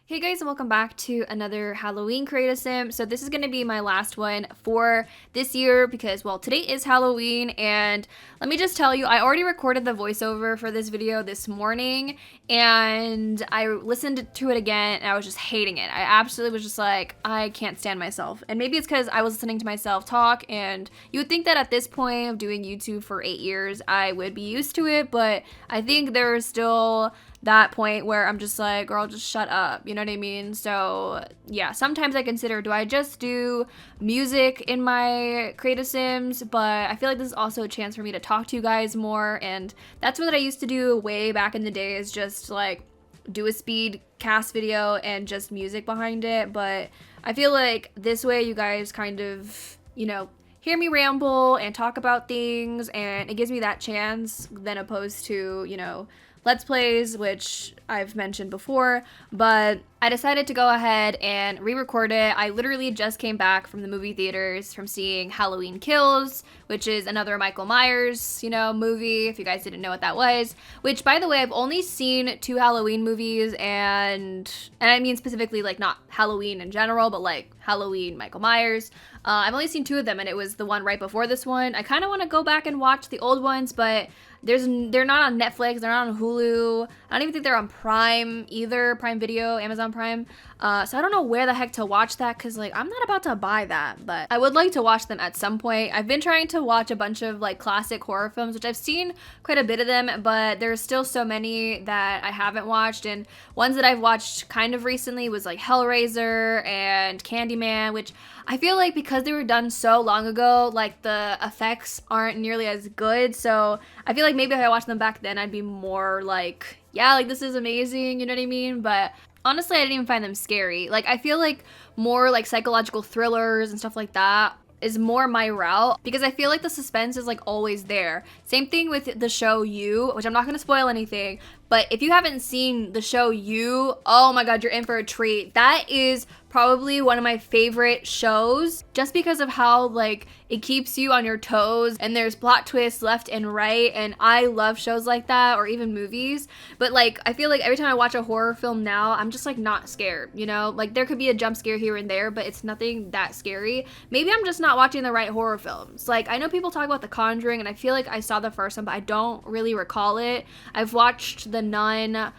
Hey guys, and welcome back to another Halloween creative sim. So this is going to be my last one for this year because, well, today is Halloween, and let me just tell you, I already recorded the voiceover for this video this morning, and I listened to it again, and I was just hating it. I absolutely was just like, I can't stand myself. And maybe it's because I was listening to myself talk, and you would think that at this point of doing YouTube for 8 years, I would be used to it, but I think there's still that point where I'm just like, girl, just shut up, you know what I mean? So yeah, sometimes I consider, do I just do music in my creative sims? But I feel like this is also a chance for me to talk to you guys more, and that's what I used to do way back in the day, is just like do a speed CAS video and just music behind it. But I feel like this way you guys kind of, hear me ramble and talk about things, and it gives me that chance than opposed to, Let's Plays, which I've mentioned before, but I decided to go ahead and re-record it. I literally just came back from the movie theaters from seeing Halloween Kills, which is another Michael Myers, movie, if you guys didn't know what that was, which, by the way, I've only seen 2 Halloween movies, and I mean specifically, like, not Halloween in general, but, like, Halloween Michael Myers. I've only seen 2 of them, and it was the one right before this one. I kind of want to go back and watch the old ones, but they're not on Netflix, they're not on Hulu. I don't even think they're on Prime either, Prime Video, Amazon Prime. So I don't know where the heck to watch that, because, like, I'm not about to buy that, but I would like to watch them at some point. I've been trying to watch a bunch of, like, classic horror films, which I've seen quite a bit of them, but there's still so many that I haven't watched, and ones that I've watched kind of recently was, like, Hellraiser and Candyman, which I feel like because they were done so long ago, like, the effects aren't nearly as good, so I feel like maybe if I watched them back then, I'd be more like, yeah, like, this is amazing, you know what I mean? But honestly, I didn't even find them scary. Like, I feel like more, like, psychological thrillers and stuff like that is more my route, because I feel like the suspense is, like, always there. Same thing with the show You, which I'm not gonna spoil anything, but if you haven't seen the show You, oh my god, you're in for a treat. That is probably one of my favorite shows, just because of how, like, it keeps you on your toes, and there's plot twists left and right, and I love shows like that, or even movies. But, like, I feel like every time I watch a horror film now, I'm just, like, not scared, like, there could be a jump scare here and there, but it's nothing that scary. Maybe I'm just not watching the right horror films. Like, I know people talk about The Conjuring, and I feel like I saw the first one, but I don't really recall it. I've watched The Nun.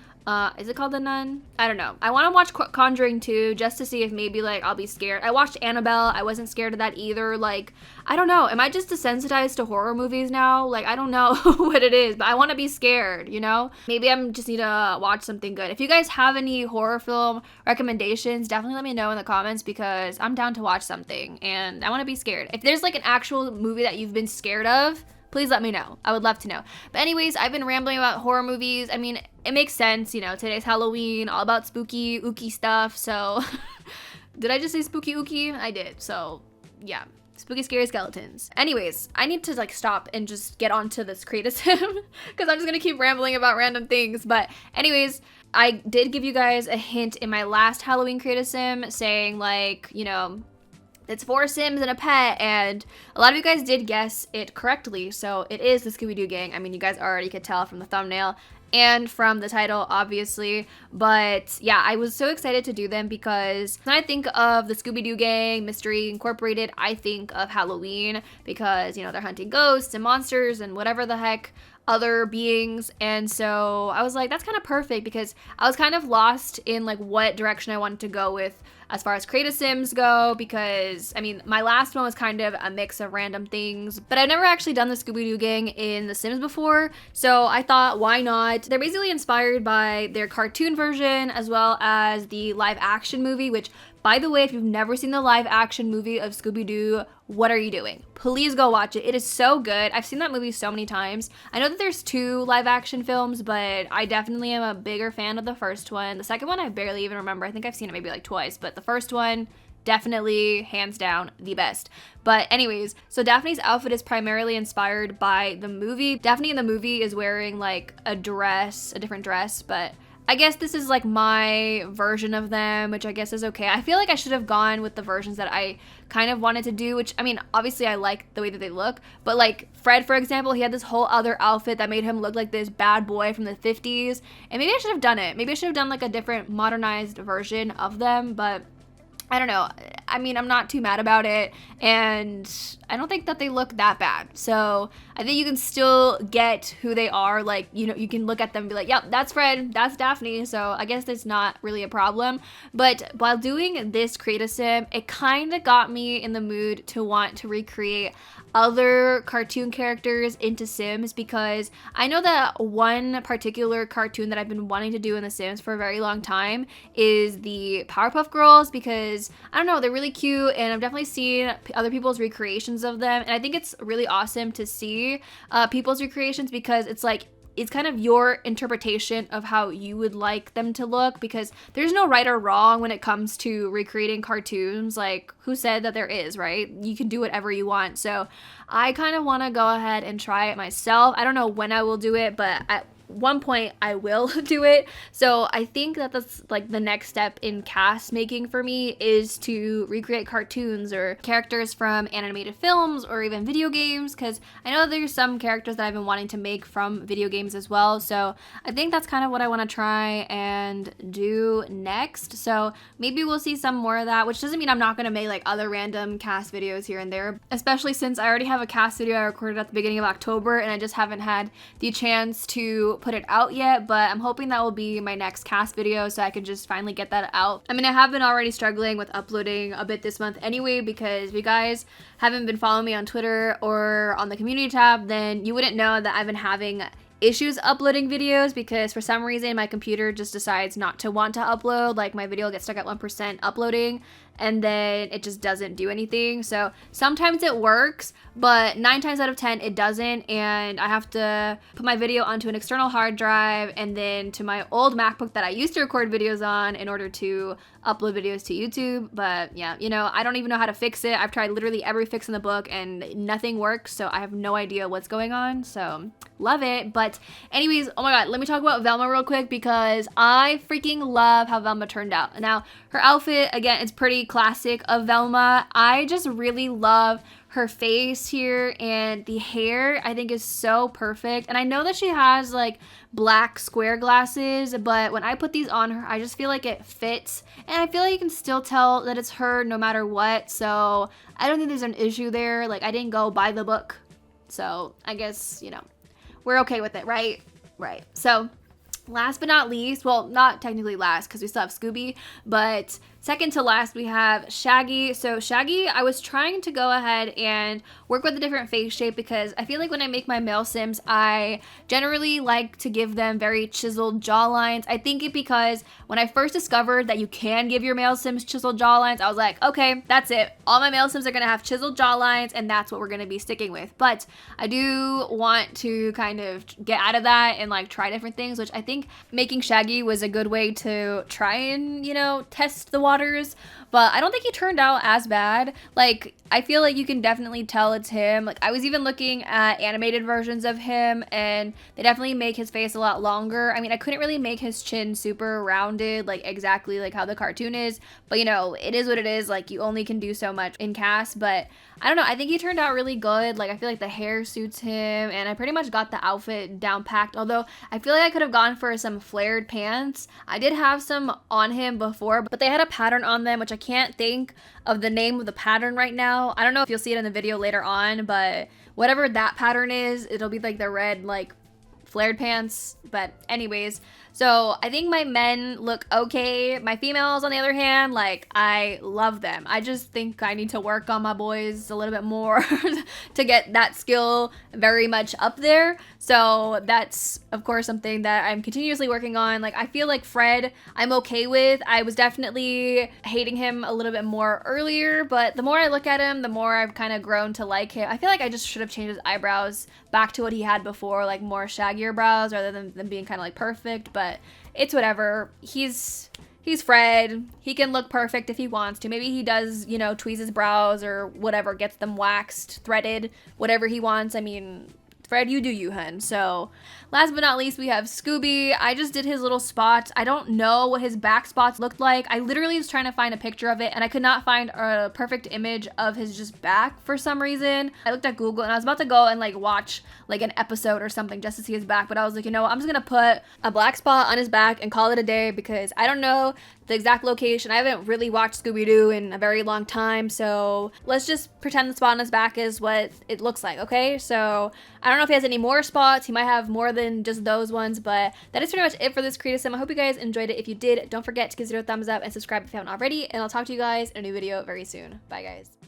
Is it called The Nun? I don't know. I want to watch Conjuring 2 just to see if maybe, like, I'll be scared. I watched Annabelle. I wasn't scared of that either. Like, I don't know. Am I just desensitized to horror movies now? Like, I don't know what it is, but I want to be scared, Maybe I'm just need to watch something good. If you guys have any horror film recommendations, definitely let me know in the comments, because I'm down to watch something, and I want to be scared. If there's, like, an actual movie that you've been scared of, please let me know. I would love to know. But anyways, I've been rambling about horror movies. I mean, it makes sense, today's Halloween, all about spooky, ooky stuff, so did I just say spooky ooky? I did, so yeah. Spooky, scary skeletons. Anyways, I need to, like, stop and just get onto this creative sim, because I'm just gonna keep rambling about random things. But anyways, I did give you guys a hint in my last Halloween creative sim saying, like, it's 4 Sims and a pet, and a lot of you guys did guess it correctly, so it is the Scooby-Doo gang. I mean, you guys already could tell from the thumbnail and from the title, obviously, but yeah, I was so excited to do them, because when I think of the Scooby-Doo gang, Mystery Incorporated, I think of Halloween, because, they're hunting ghosts and monsters and whatever the heck other beings. And so I was like, that's kind of perfect, because I was kind of lost in, like, what direction I wanted to go with as far as creative sims go, because I mean, my last one was kind of a mix of random things, but I've never actually done the Scooby-Doo gang in The Sims before, so I thought, why not? They're basically inspired by their cartoon version as well as the live action movie, which, by the way, if you've never seen the live action movie of Scooby-Doo, what are you doing? Please go watch it. It is so good. I've seen that movie so many times. I know that there's 2 live action films, but I definitely am a bigger fan of the first one. The second one, I barely even remember. I think I've seen it maybe like twice, but the first one, definitely, hands down, the best. But anyways, so Daphne's outfit is primarily inspired by the movie. Daphne in the movie is wearing, like, a dress, a different dress, but I guess this is like my version of them, which I guess is okay. I feel like I should have gone with the versions that I kind of wanted to do, which, I mean, obviously I like the way that they look, but like Fred, for example, he had this whole other outfit that made him look like this bad boy from the 50s, and maybe I should have done it. Maybe I should have done like a different modernized version of them, but I don't know. I mean, I'm not too mad about it, and I don't think that they look that bad. So I think you can still get who they are. Like, you know, you can look at them and be like, yep, that's Fred, that's Daphne. So I guess that's not really a problem. But while doing this creative sim, it kind of got me in the mood to want to recreate other cartoon characters into Sims, because I know that one particular cartoon that I've been wanting to do in The Sims for a very long time is the Powerpuff Girls, because I don't know, they're really cute, and I've definitely seen other people's recreations of them, and I think it's really awesome to see people's recreations, because it's like, it's kind of your interpretation of how you would like them to look, because there's no right or wrong when it comes to recreating cartoons. Like, who said that there is, right? You can do whatever you want. So I kind of want to go ahead and try it myself. I don't know when I will do it, but at one point I will do it. So I think that that's like the next step in CAS making for me, is to recreate cartoons or characters from animated films or even video games, because I know there's some characters that I've been wanting to make from video games as well. So I think that's kind of what I want to try and do next. So maybe we'll see some more of that, which doesn't mean I'm not going to make like other random CAS videos here and there, especially since I already have a CAS video I recorded at the beginning of October, and I just haven't had the chance to put it out yet, but I'm hoping that will be my next CAS video, so I can just finally get that out. I mean, I have been already struggling with uploading a bit this month anyway, because if you guys haven't been following me on Twitter or on the community tab, then you wouldn't know that I've been having issues uploading videos, because for some reason my computer just decides not to want to upload. Like, my video gets stuck at 1% uploading, and then it just doesn't do anything. So sometimes it works, but 9 times out of 10 it doesn't, and I have to put my video onto an external hard drive and then to my old MacBook that I used to record videos on in order to upload videos to YouTube. But yeah, you know, I don't even know how to fix it. I've tried literally every fix in the book and nothing works, so I have no idea what's going on. So love it. But anyways, oh my god, let me talk about Velma real quick, because I freaking love how Velma turned out. Now, her outfit, again, it's pretty classic of Velma. I just really love her face here, and the hair I think is so perfect. And I know that she has like black square glasses, but when I put these on her, I just feel like it fits, and I feel like you can still tell that it's her no matter what. So I don't think there's an issue there. Like, I didn't go by the book, so I guess, you know, we're okay with it, right? Right. So last but not least, well, not technically last because we still have Scooby, but second to last, we have Shaggy. So Shaggy, I was trying to go ahead and work with a different face shape, because I feel like when I make my male Sims, I generally like to give them very chiseled jawlines. I think it because when I first discovered that you can give your male Sims chiseled jawlines, I was like, okay, that's it. All my male Sims are gonna have chiseled jawlines, and that's what we're gonna be sticking with. But I do want to kind of get out of that and like try different things, which I think making Shaggy was a good way to try and, you know, test the waters. But I don't think he turned out as bad. Like, I feel like you can definitely tell it's him. Like, I was even looking at animated versions of him, and they definitely make his face a lot longer. I mean, I couldn't really make his chin super rounded, like exactly like how the cartoon is, but you know, it is what it is. Like, you only can do so much in CAS, but I don't know, I think he turned out really good. Like, I feel like the hair suits him, and I pretty much got the outfit down packed, although I feel like I could have gone for some flared pants. I did have some on him before, but they had a pattern on them, which I can't think of the name of the pattern right now. I don't know if you'll see it in the video later on, but whatever that pattern is, it'll be like the red, like, flared pants. But anyways, so I think my men look okay. My females, on the other hand, like, I love them. I just think I need to work on my boys a little bit more to get that skill very much up there. So that's, of course, something that I'm continuously working on. Like, I feel like Fred, I'm okay with. I was definitely hating him a little bit more earlier, but the more I look at him, the more I've kind of grown to like him. I feel like I just should have changed his eyebrows back to what he had before, like more shaggier brows rather than them being kind of like perfect, but it's whatever. He's Fred. He can look perfect if he wants to. Maybe he does, you know, tweeze his brows or whatever, gets them waxed, threaded, whatever he wants. I mean, Fred, you do you, hun. So last but not least, we have Scooby. I just did his little spots. I don't know what his back spots looked like. I literally was trying to find a picture of it and I could not find a perfect image of his just back for some reason. I looked at Google and I was about to go and like watch like an episode or something just to see his back, but I was like, you know what, I'm just gonna put a black spot on his back and call it a day because I don't know the exact location. I haven't really watched Scooby-Doo in a very long time, so let's just pretend the spot on his back is what it looks like, okay? So I don't know if he has any more spots. He might have more than just those ones, but that is pretty much it for this creative sim. I hope you guys enjoyed it. If you did, don't forget to give it a thumbs up and subscribe if you haven't already, and I'll talk to you guys in a new video very soon. Bye, guys.